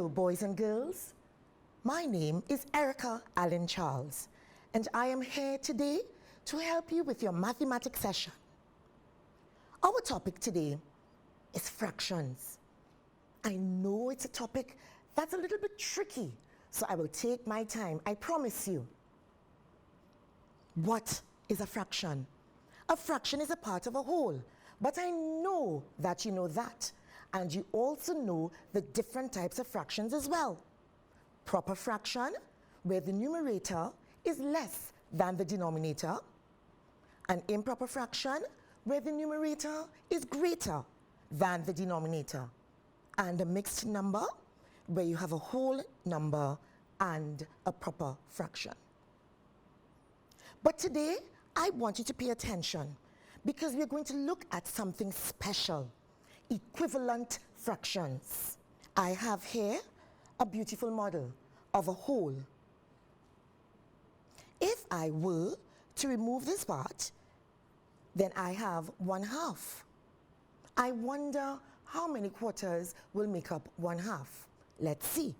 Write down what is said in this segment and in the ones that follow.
Hello, boys and girls. My name is Alleyne Charles, and I am here today to help you with your mathematics session. Our topic today is fractions. I know it's a topic that's a little bit tricky, so I will take my time, I promise you. What is a fraction? A fraction is a part of a whole, but I know that you know that, and you also know the different types of fractions as well. Proper fraction, where the numerator is less than the denominator. An improper fraction, where the numerator is greater than the denominator. And a mixed number, where you have a whole number and a proper fraction. But today, I want you to pay attention because we're going to look at something special, equivalent fractions. I have here a beautiful model of a whole. If I were to remove this part, then I have 1/2. I wonder how many quarters will make up 1/2. Let's see.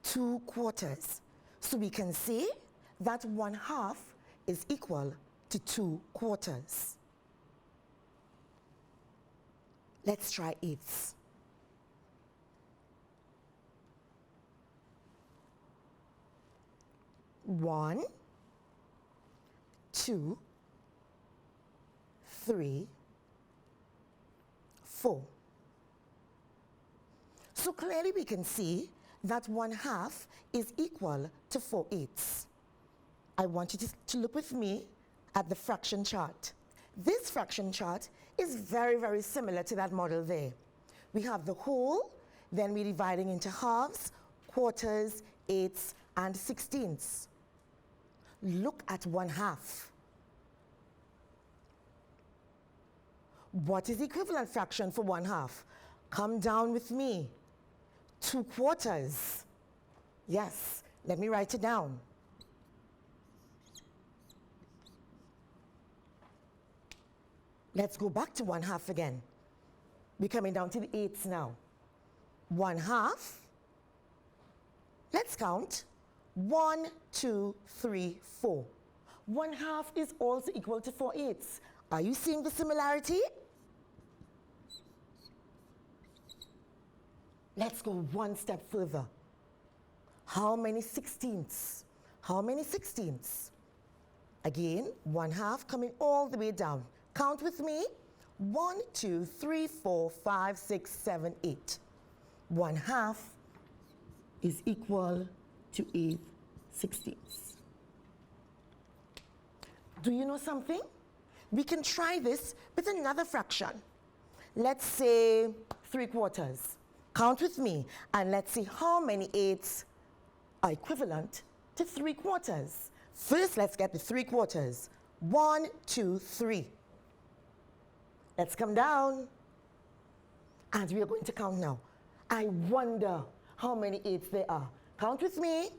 Two quarters. So we can say that 1/2 is equal to 2 quarters. Let's try eighths. One, 2, 3, 4. So clearly we can see that 1/2 is equal to 4/8. I want you to look with me at the fraction chart. This fraction chart is very, very similar to that model there. We have the whole, then we're dividing into halves, quarters, eighths, and sixteenths. Look at 1/2. What is the equivalent fraction for 1/2? Come down with me. 2 quarters. Yes, let me write it down. Let's go back to 1/2 again. We're coming down to the eighths now. 1/2. Let's count. 1, 2, 3, 4. 1/2 is also equal to 4/8. Are you seeing the similarity? Let's go one step further. How many sixteenths? How many sixteenths? Again, 1/2 coming all the way down. Count with me. 1, 2, 3, 4, 5, 6, 7, 8. 1/2 is equal to 8 sixteenths. Do you know something? We can try this with another fraction. Let's say 3 quarters. Count with me and let's see how many eighths are equivalent to 3 quarters. First, let's get the 3 quarters. 1, 2, 3. Let's come down. And we are going to count now. I wonder how many eighths there are. Count with me.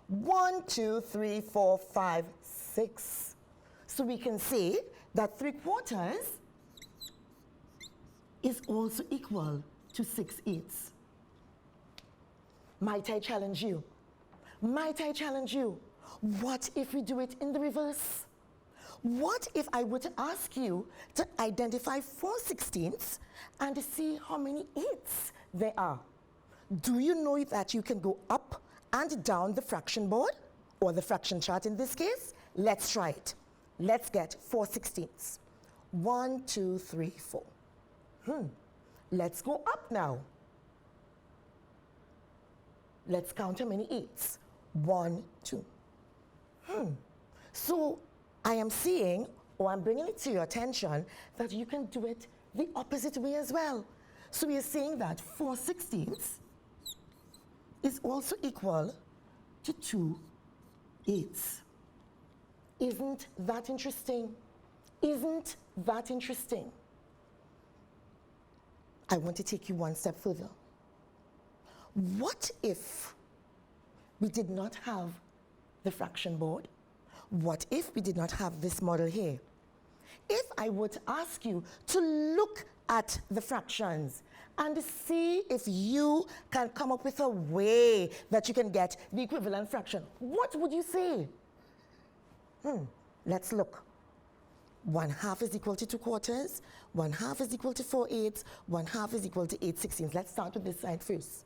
1, 2, 3, 4, 5, 6. So we can say that 3 quarters is also equal to 6/8. Might I challenge you? Might I challenge you? What if we do it in the reverse? What if I were to ask you to identify 4/16 and to see how many eighths there are? Do you know that you can go up and down the fraction board, or the fraction chart in this case? Let's try it. Let's get 4/16. 1, 2, 3, 4. Let's go up now. Let's count how many eighths. 1, 2. So I am seeing, or I'm bringing it to your attention, that you can do it the opposite way as well. So we are saying that 4/16 is also equal to 2/8. Isn't that interesting? Isn't that interesting? I want to take you one step further. What if we did not have the fraction board? What if we did not have this model here? If I were to ask you to look at the fractions and see if you can come up with a way that you can get the equivalent fraction, what would you say? Let's look. 1/2 is equal to 2/4, 1/2 is equal to 4/8, 1/2 is equal to 8/16. Let's start with this side first.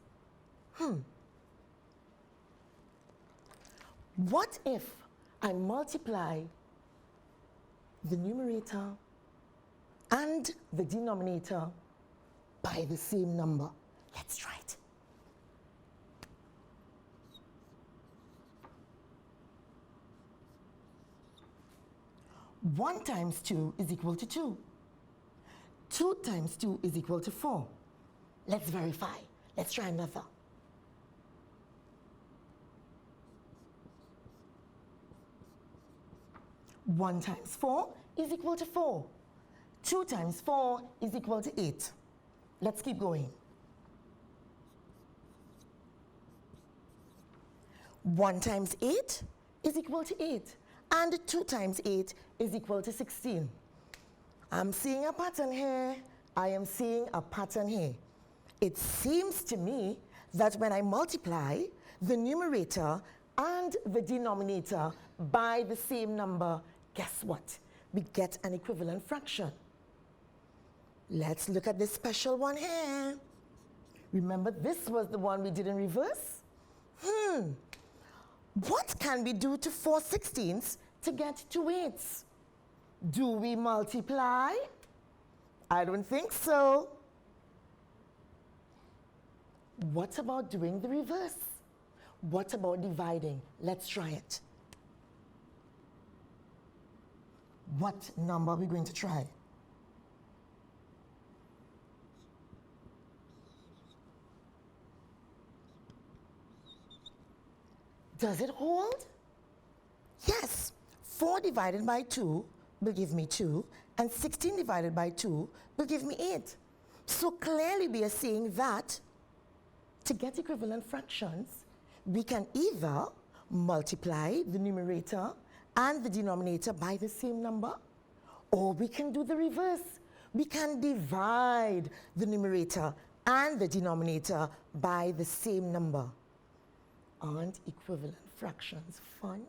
What if I multiply the numerator and the denominator by the same number? Let's try it. One times 2 is equal to 2. 2 times 2 is equal to 4. Let's verify. Let's try another. One times 4 is equal to 4. 2 times 4 is equal to 8. Let's keep going. 1 times 8 is equal to 8. And 2 times 8 is equal to 16. I'm seeing a pattern here. I am seeing a pattern here. It seems to me that when I multiply the numerator and the denominator by the same number, guess what? We get an equivalent fraction. Let's look at this special one here. Remember, this was the one we did in reverse? What can we do to 4/16 to get 2 8s? Do we multiply? I don't think so. What about doing the reverse? What about dividing? Let's try it. What number are we going to try? Does it hold? Yes. 4 divided by 2 will give me 2, and 16 divided by 2 will give me 8. So clearly we are saying that to get equivalent fractions, we can either multiply the numerator and the denominator by the same number, or we can do the reverse. We can divide the numerator and the denominator by the same number. Aren't equivalent fractions fun?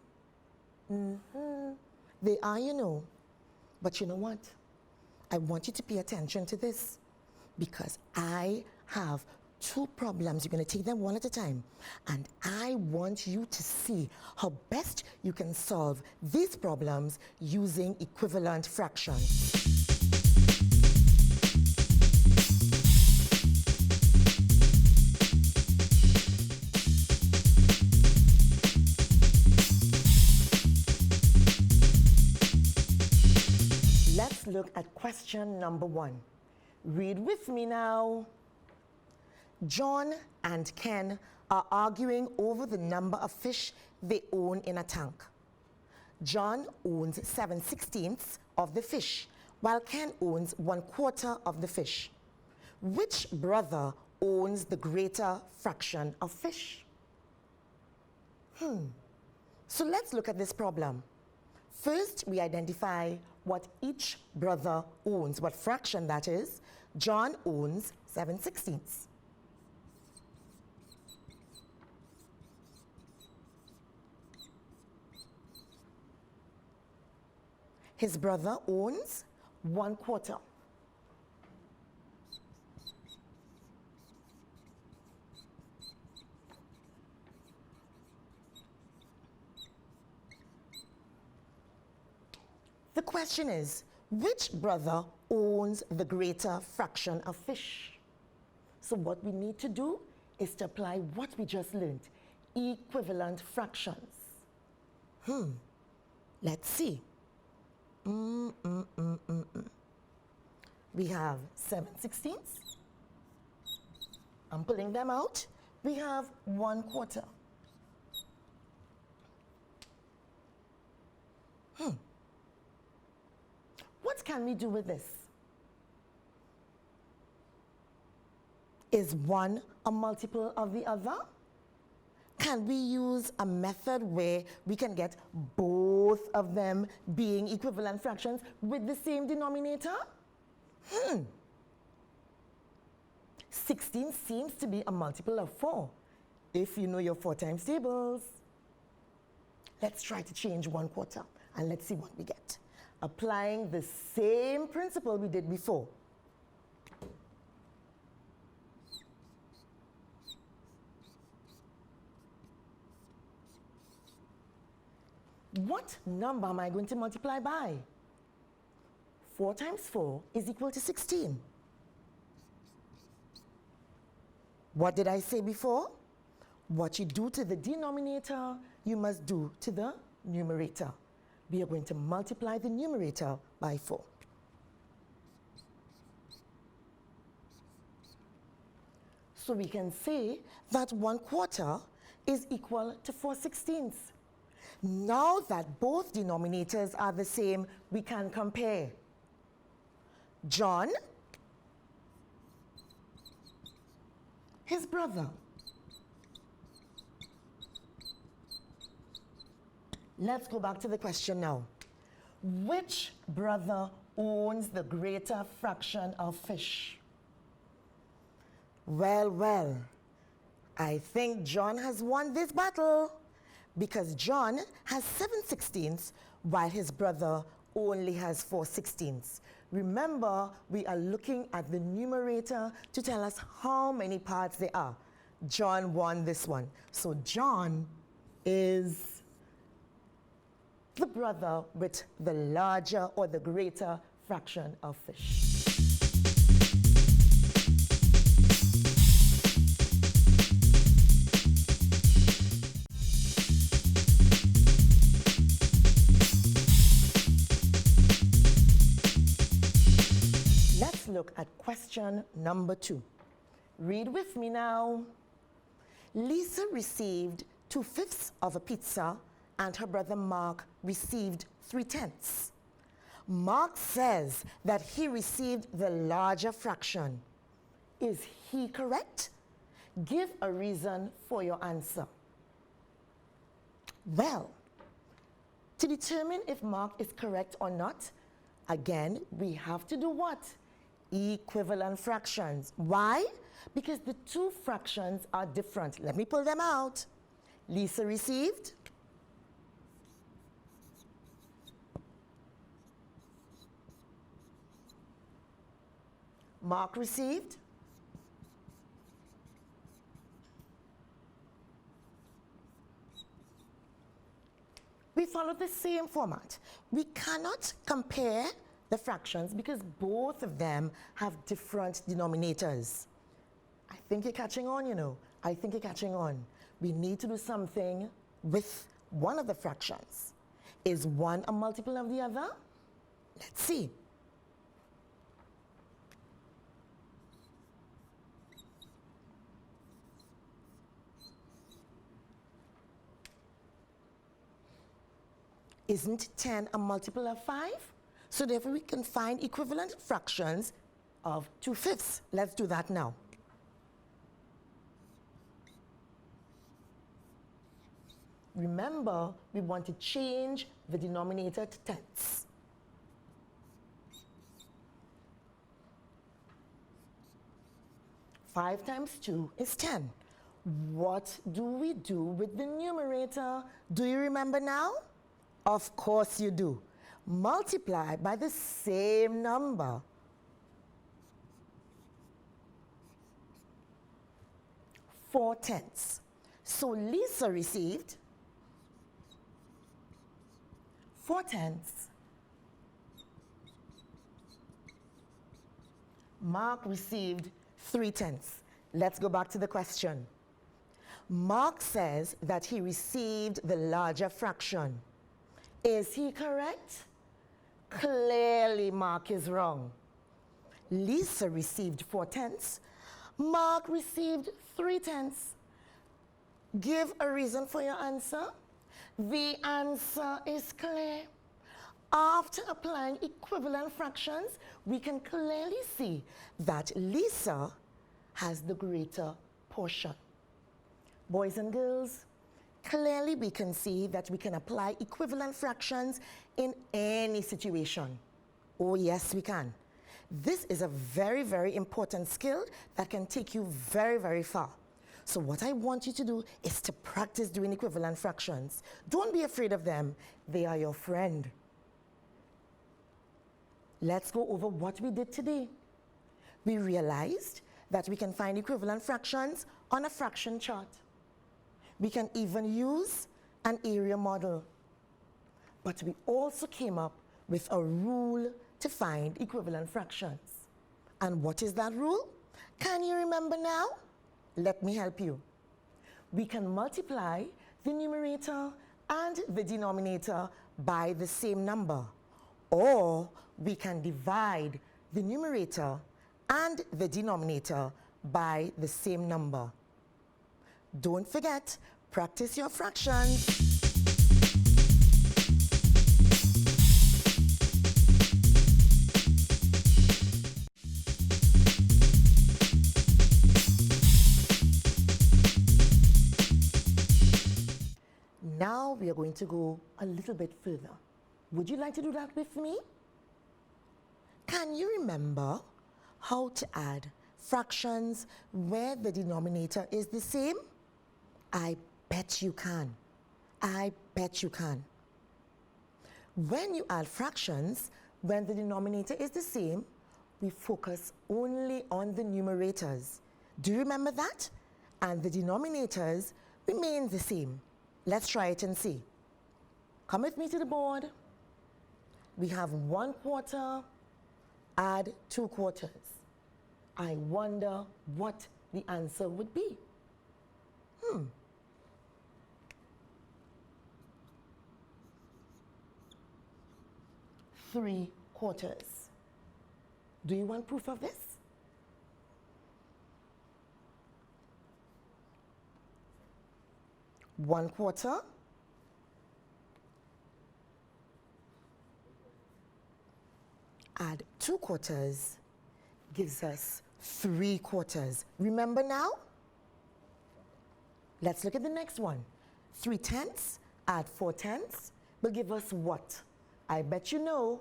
They are, you know. But you know what? I want you to pay attention to this, because I have 2 problems. You're going to take them one at a time. And I want you to see how best you can solve these problems using equivalent fractions. Let's look at question number 1. Read with me now. John and Ken are arguing over the number of fish they own in a tank. John owns 7/16 of the fish, while Ken owns 1/4 of the fish. Which brother owns the greater fraction of fish? So let's look at this problem. First, we identify what each brother owns, what fraction that is. John owns 7/16. His brother owns 1/4. The question is, which brother owns the greater fraction of fish? So what we need to do is to apply what we just learned, equivalent fractions. Let's see. We have 7/16. I'm pulling them out. We have 1/4. What can we do with this? Is one a multiple of the other? Can we use a method where we can get both both of them being equivalent fractions with the same denominator? 16 seems to be a multiple of 4, if you know your 4 times tables. Let's try to change 1/4, and let's see what we get. Applying the same principle we did before. What number am I going to multiply by? 4 times 4 is equal to 16. What did I say before? What you do to the denominator, you must do to the numerator. We are going to multiply the numerator by 4. So we can say that 1/4 is equal to 4/16. Now that both denominators are the same, we can compare. John, his brother. Let's go back to the question now. Which brother owns the greater fraction of fish? Well, I think John has won this battle because John has 7/16 while his brother only has 4/16. Remember, we are looking at the numerator to tell us how many parts there are. John won this one. So John is the brother with the larger or the greater fraction of fish. Let's look at question number 2. Read with me now. Lisa received 2/5 of a pizza and her brother Mark received 3/10. Mark says that he received the larger fraction. Is he correct? Give a reason for your answer. Well, to determine if Mark is correct or not, again, we have to do what? Equivalent fractions. Why? Because the two fractions are different. Let me pull them out. Lisa received Mark received we follow the same format. We cannot compare the fractions because both of them have different denominators. I think you're catching on, you know. I think you're catching on. We need to do something with one of the fractions. Is one a multiple of the other? Let's see. Isn't 10 a multiple of 5? So therefore we can find equivalent fractions of 2/5. Let's do that now. Remember, we want to change the denominator to tenths. Five times 2 is 10. What do we do with the numerator? Do you remember now? Of course you do. Multiply by the same number. Four tenths. So Lisa received 4/10. Mark received 3/10. Let's go back to the question. Mark says that he received the larger fraction. Is he correct? Clearly, Mark is wrong. Lisa received 4/10. Mark received 3/10. Give a reason for your answer. The answer is clear. After applying equivalent fractions, we can clearly see that Lisa has the greater portion. Boys and girls, clearly we can see that we can apply equivalent fractions in any situation. Oh yes, we can. This is a very, very important skill that can take you very, very far. So what I want you to do is to practice doing equivalent fractions. Don't be afraid of them. They are your friend. Let's go over what we did today. We realized that we can find equivalent fractions on a fraction chart. We can even use an area model. But we also came up with a rule to find equivalent fractions. And what is that rule? Can you remember now? Let me help you. We can multiply the numerator and the denominator by the same number, or we can divide the numerator and the denominator by the same number. Don't forget, practice your fractions. Now we are going to go a little bit further. Would you like to do that with me? Can you remember how to add fractions where the denominator is the same? I bet you can. I bet you can. When you add fractions, when the denominator is the same, we focus only on the numerators. Do you remember that? And the denominators remain the same. Let's try it and see. Come with me to the board. We have 1/4, add 2/4. I wonder what the answer would be. 3/4. Do you want proof of this? One quarter add 2/4 gives us 3/4. Remember now? Let's look at the next one. 3/10 add 4/10 will give us what? I bet you know.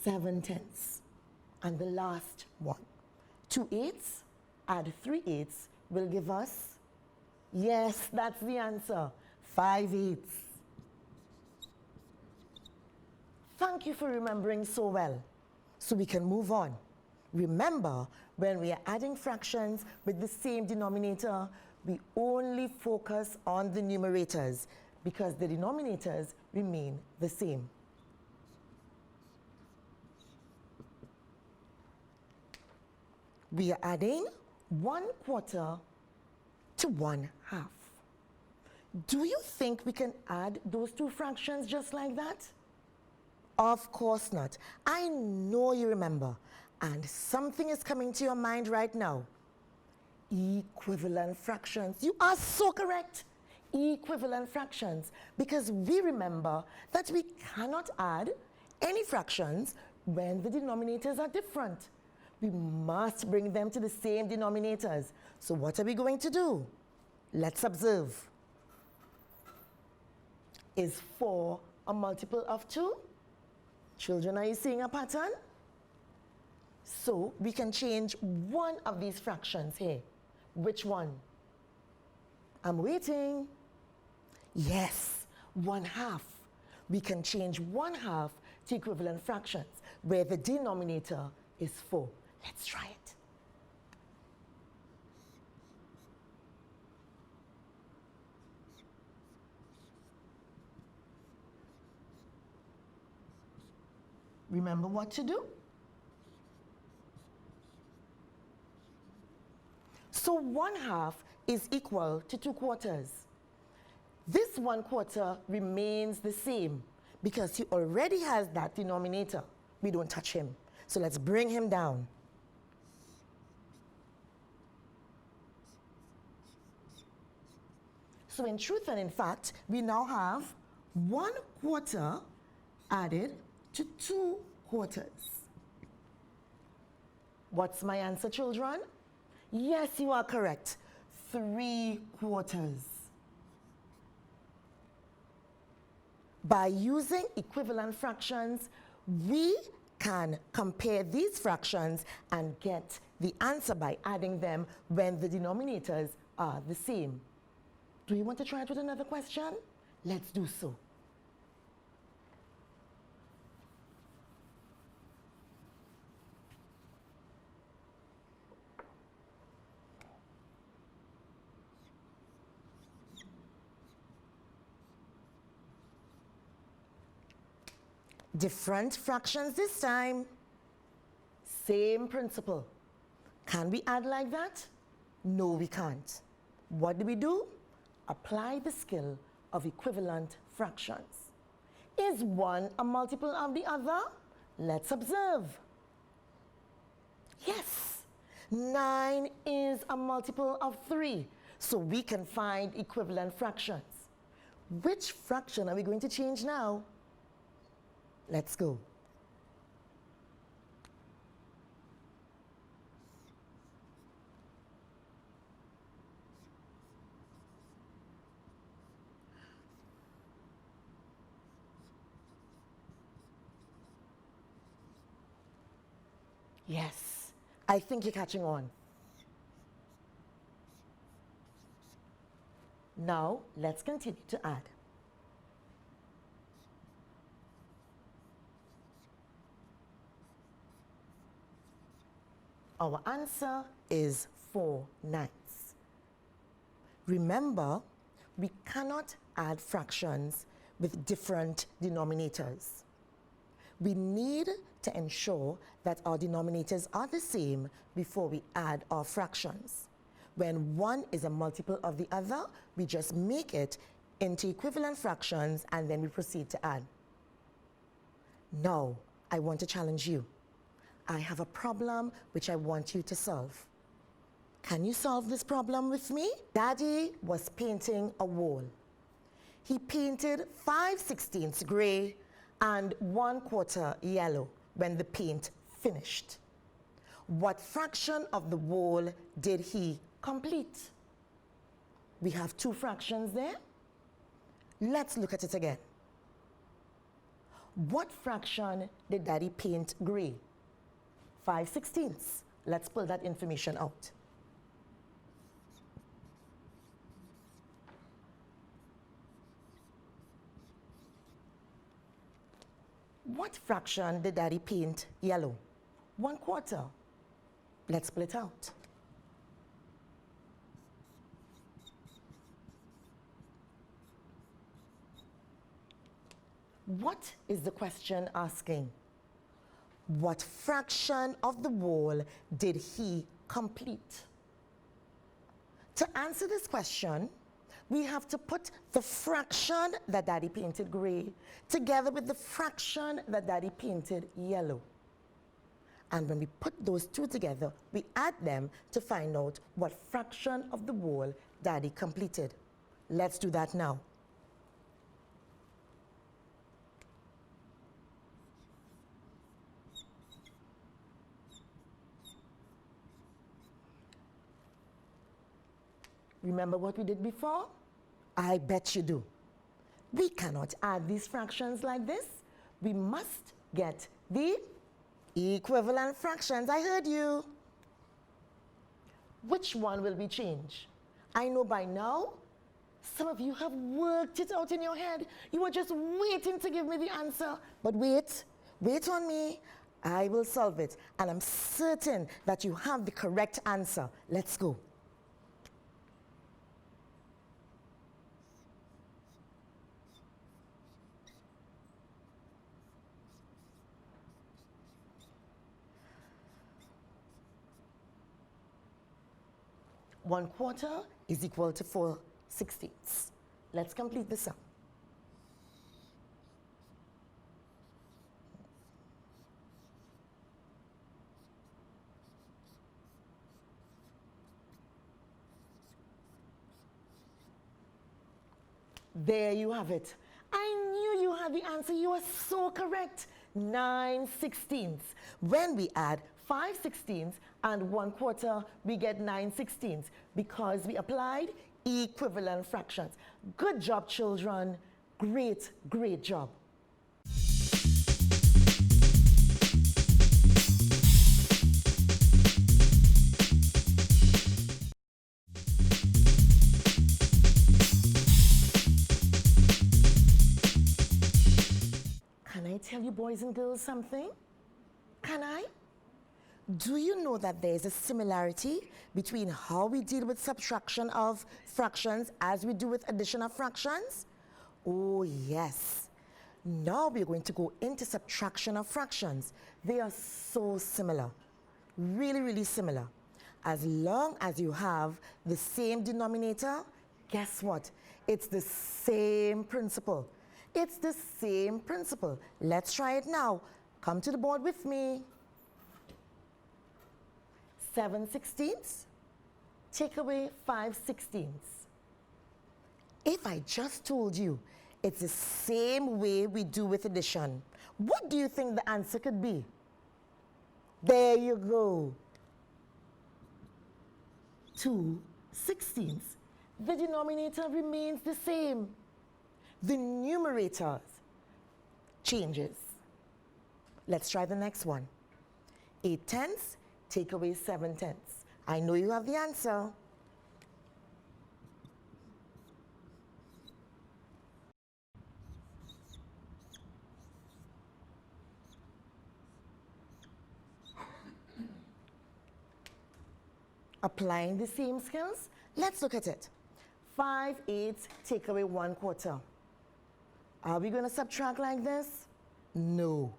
7/10. And the last one. 2/8 add 3/8 will give us, yes, that's the answer, 5/8. Thank you for remembering so well. So we can move on. Remember, when we are adding fractions with the same denominator, we only focus on the numerators because the denominators remain the same. We are adding 1/4 to 1/2. Do you think we can add those two fractions just like that? Of course not. I know you remember, and something is coming to your mind right now. Equivalent fractions. You are so correct. Equivalent fractions, because we remember that we cannot add any fractions when the denominators are different. We must bring them to the same denominators. So what are we going to do? Let's observe. Is 4 a multiple of 2? Children, are you seeing a pattern? So we can change one of these fractions here. Which one? I'm waiting. Yes, 1/2. We can change 1/2 to equivalent fractions where the denominator is 4. Let's try it. Remember what to do? So 1/2 is equal to 2/4. This 1/4 remains the same because he already has that denominator. We don't touch him. So let's bring him down. So in truth and in fact, we now have 1/4 added to 2/4. What's my answer, children? Yes, you are correct. 3/4. By using equivalent fractions, we can compare these fractions and get the answer by adding them when the denominators are the same. Do you want to try it with another question? Let's do so. Different fractions this time. Same principle. Can we add like that? No, we can't. What do? Apply the skill of equivalent fractions. Is one a multiple of the other? Let's observe. Yes, 9 is a multiple of 3, so we can find equivalent fractions. Which fraction are we going to change now? Let's go. Yes, I think you're catching on. Now, let's continue to add. Our answer is 4/9. Remember, we cannot add fractions with different denominators. We need to ensure that our denominators are the same before we add our fractions. When one is a multiple of the other, we just make it into equivalent fractions and then we proceed to add. Now, I want to challenge you. I have a problem which I want you to solve. Can you solve this problem with me? Daddy was painting a wall. He painted 5/16 gray and 1/4 yellow when the paint finished. What fraction of the wall did he complete? We have two fractions there. Let's look at it again. What fraction did Daddy paint gray? 5/16. Let's pull that information out. What fraction did Daddy paint yellow? 1/4. Let's split out. What is the question asking? What fraction of the wall did he complete? To answer this question, we have to put the fraction that Daddy painted gray together with the fraction that Daddy painted yellow. And when we put those two together, we add them to find out what fraction of the wall Daddy completed. Let's do that now. Remember what we did before? I bet you do. We cannot add these fractions like this. We must get the equivalent fractions. I heard you. Which one will we change? I know by now, some of you have worked it out in your head. You are just waiting to give me the answer. But wait on me. I will solve it. And I'm certain that you have the correct answer. Let's go. One quarter is equal to 4/16. Let's complete the sum. There you have it. I knew you had the the answer, you are so correct. 9/16. When we add 5/16 and 1/4, we get 9/16 because we applied equivalent fractions. Good job, children. Great, great job. Can I tell you boys and girls something? Can I? Do you know that there is a similarity between how we deal with subtraction of fractions as we do with addition of fractions? Oh yes. Now we're going to go into subtraction of fractions. They are so similar. Really, really similar. As long as you have the same denominator, guess what? It's the same principle. It's the same principle. Let's try it now. Come to the board with me. 7/16, take away 5/16. If I just told you it's the same way we do with addition, what do you think the answer could be? There you go. 2/16. The denominator remains the same. The numerator changes. Let's try the next one. 8/10, take away 7/10. I know you have the answer. Applying the same skills, let's look at it. 5/8, take away 1/4. Are we going to subtract like this? No.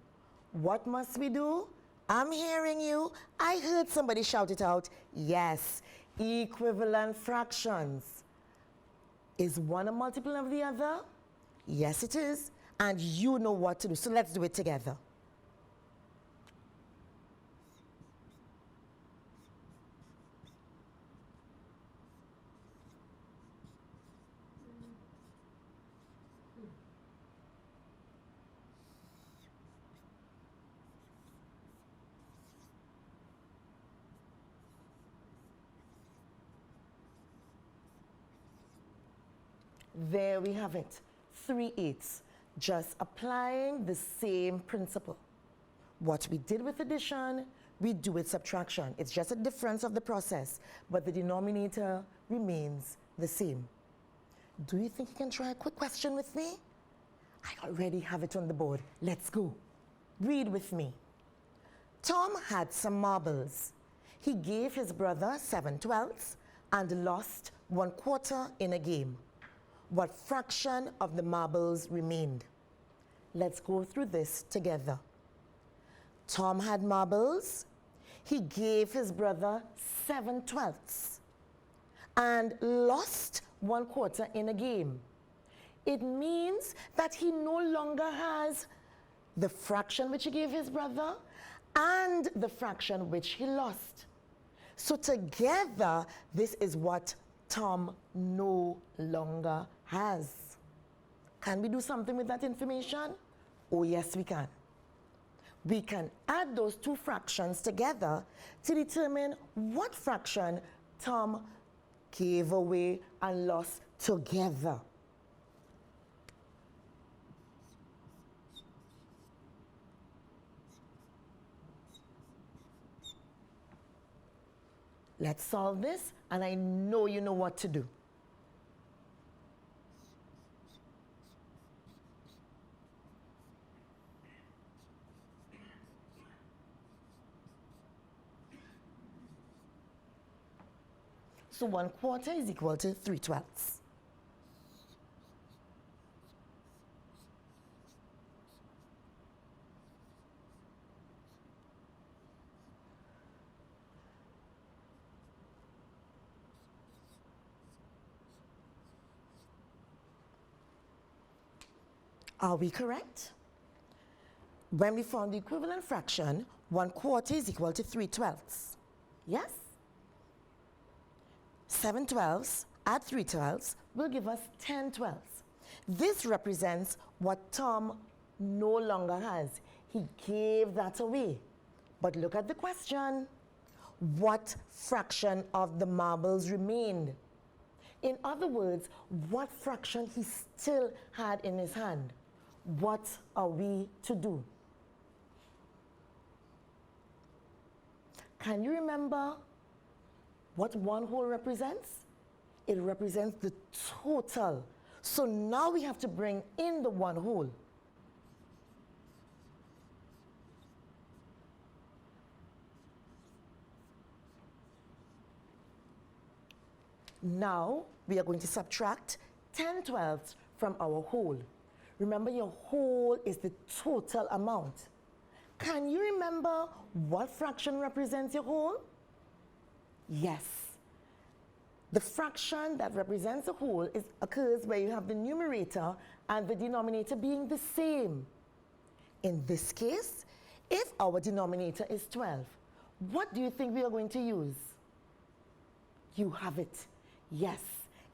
What must we do? I'm hearing you. I heard somebody shout it out. Yes, equivalent fractions. Is one a multiple of the other? Yes, it is. And you know what to do. So let's do it together. There we have it, 3/8. Just applying the same principle. What we did with addition, we do with subtraction. It's just a difference of the process, but the denominator remains the same. Do you think you can try a quick question with me? I already have it on the board. Let's go. Read with me. Tom had some marbles. He gave his brother 7/12 and lost 1/4 in a game. What fraction of the marbles remained? Let's go through this together. Tom had marbles. He gave his brother 7/12 and lost 1/4 in a game. It means that he no longer has the fraction which he gave his brother and the fraction which he lost. So together, this is what Tom no longer has. Can we do something with that information? Oh yes, we can. We can add those two fractions together to determine what fraction Tom gave away and lost together. Let's solve this, and I know you know what to do. So 1/4 is equal to 3/12. Are we correct? When we found the equivalent fraction, 1/4 is equal to 3/12. Yes? 7/12 add 3/12 will give us 10/12. This represents what Tom no longer has. He gave that away. But look at the question. What fraction of the marbles remained? In other words, what fraction he still had in his hand? What are we to do? Can you remember what one whole represents? It represents the total. So now we have to bring in the one whole. Now we are going to subtract 10 twelfths from our whole. Remember, your whole is the total amount. Can you remember what fraction represents your whole? Yes. The fraction that represents the whole occurs where you have the numerator and the denominator being the same. In this case, if our denominator is 12, what do you think we are going to use? You have it. Yes.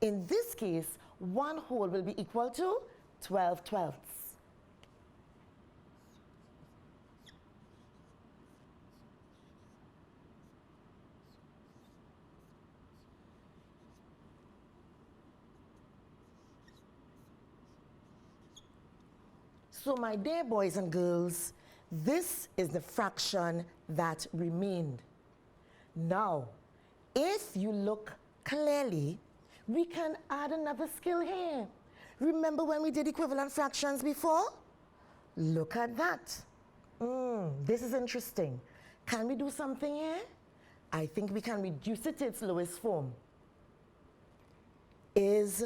In this case, one whole will be equal to 12 twelfths. So my dear boys and girls, this is the fraction that remained. Now, if you look clearly, we can add another skill here. Remember when we did equivalent fractions before? Look at that. This is interesting. Can we do something here? I think we can reduce it to its lowest form. Is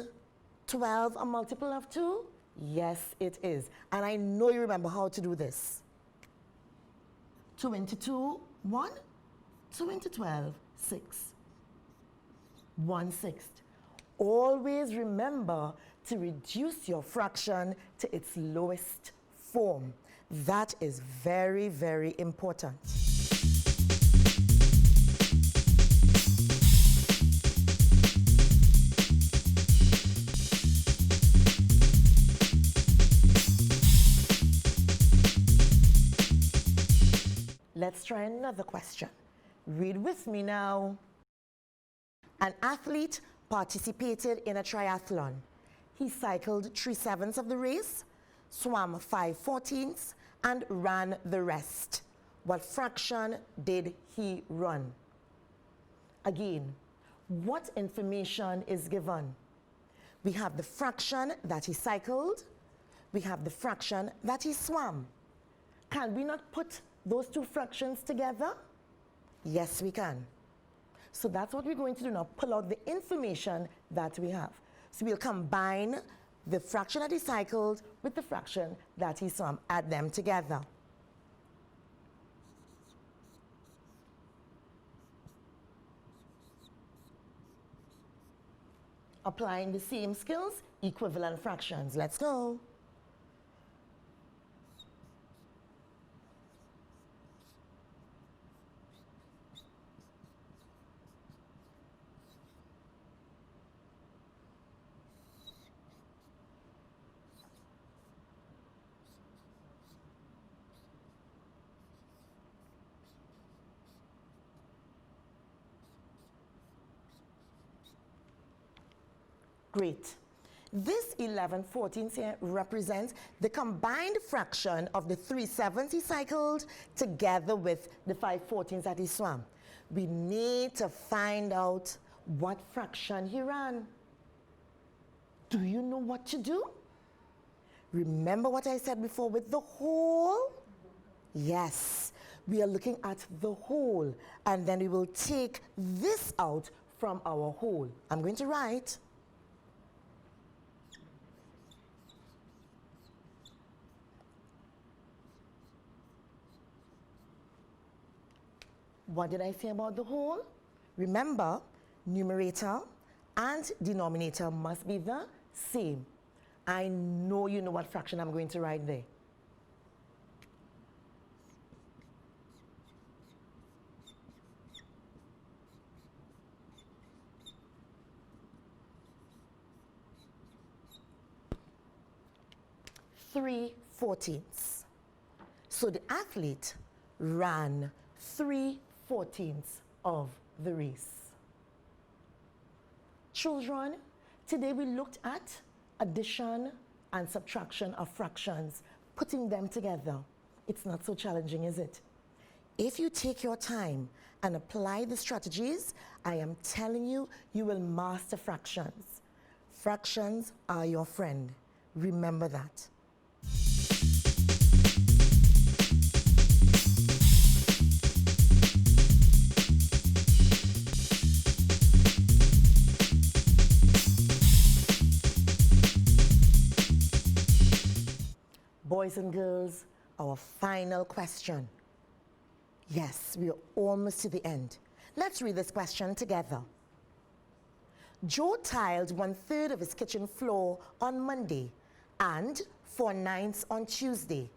12 a multiple of 2? Yes, it is. And I know you remember how to do this. 2 into 2, 1. 2 into 12, 6. 1/6. Always remember to reduce your fraction to its lowest form. That is very, very important. Let's try another question. Read with me now. An athlete participated in a triathlon. He cycled 3/7 of the race, swam 5/14, and ran the rest. What fraction did he run? Again, what information is given? We have the fraction that he cycled. We have the fraction that he swam. Can we not put those two fractions together? Yes, we can. So that's what we're going to do now, pull out the information that we have. So we'll combine the fraction that he cycled with the fraction that he swam, add them together. Applying the same skills, equivalent fractions. Let's go. Great. This 11/14 here represents the combined fraction of the 3/7 he cycled together with the 5/14 that he swam. We need to find out what fraction he ran. Do you know what to do? Remember what I said before with the whole? Yes, we are looking at the whole, and then we will take this out from our whole. I'm going to write what did I say about the whole? Remember, numerator and denominator must be the same. I know you know what fraction I'm going to write there. 14ths. So the athlete ran 3/14ths of the race. Children, today we looked at addition and subtraction of fractions, putting them together. It's not so challenging, is it? If you take your time and apply the strategies, I am telling you, you will master fractions. Fractions are your friend. Remember that. Boys and girls, our final question. Yes, we are almost to the end. Let's read this question together. Joe tiled 1/3 of his kitchen floor on Monday and 4/9 on Tuesday.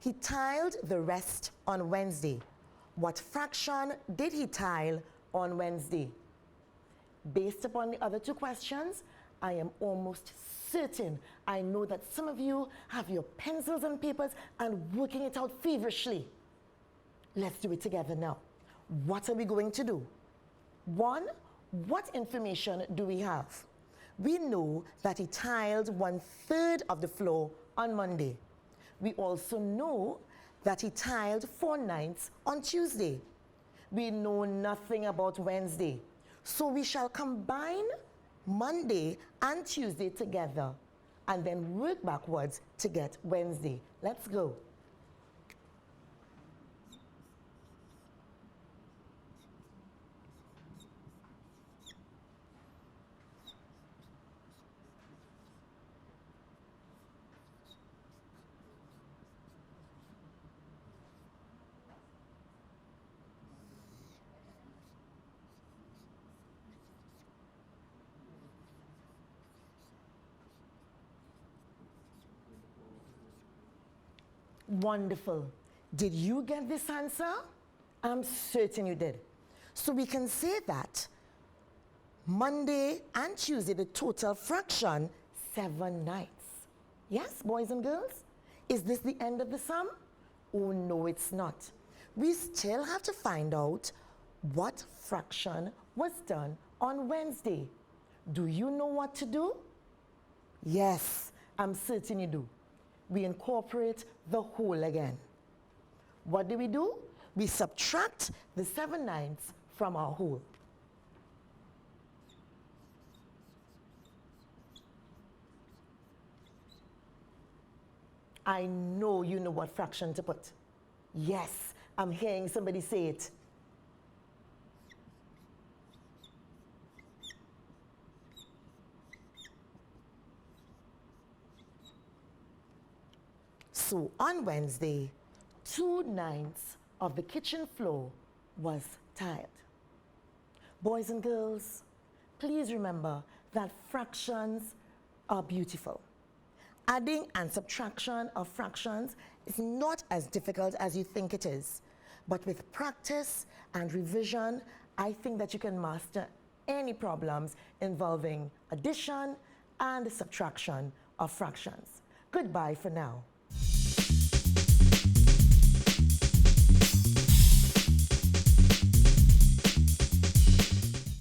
He tiled the rest on Wednesday. What fraction did he tile on Wednesday? Based upon the other two questions, I am almost certain I know that some of you have your pencils and papers and working it out feverishly. Let's do it together now. What are we going to do? One, what information do we have? We know that he tiled 1/3 of the floor on Monday. We also know that he tiled 4/9 on Tuesday. We know nothing about Wednesday. So we shall combine Monday and Tuesday together and then work backwards to get Wednesday. Let's go. Wonderful. Did you get this answer? I'm certain you did. So we can say that Monday and Tuesday, the total fraction, 7/9. Yes, boys and girls? Is this the end of the sum? Oh, no, it's not. We still have to find out what fraction was done on Wednesday. Do you know what to do? Yes, I'm certain you do. We incorporate the whole again. What do? We subtract the 7/9 from our whole. I know you know what fraction to put. Yes, I'm hearing somebody say it. So on Wednesday, 2/9 of the kitchen floor was tiled. Boys and girls, please remember that fractions are beautiful. Adding and subtraction of fractions is not as difficult as you think it is. But with practice and revision, I think that you can master any problems involving addition and subtraction of fractions. Goodbye for now.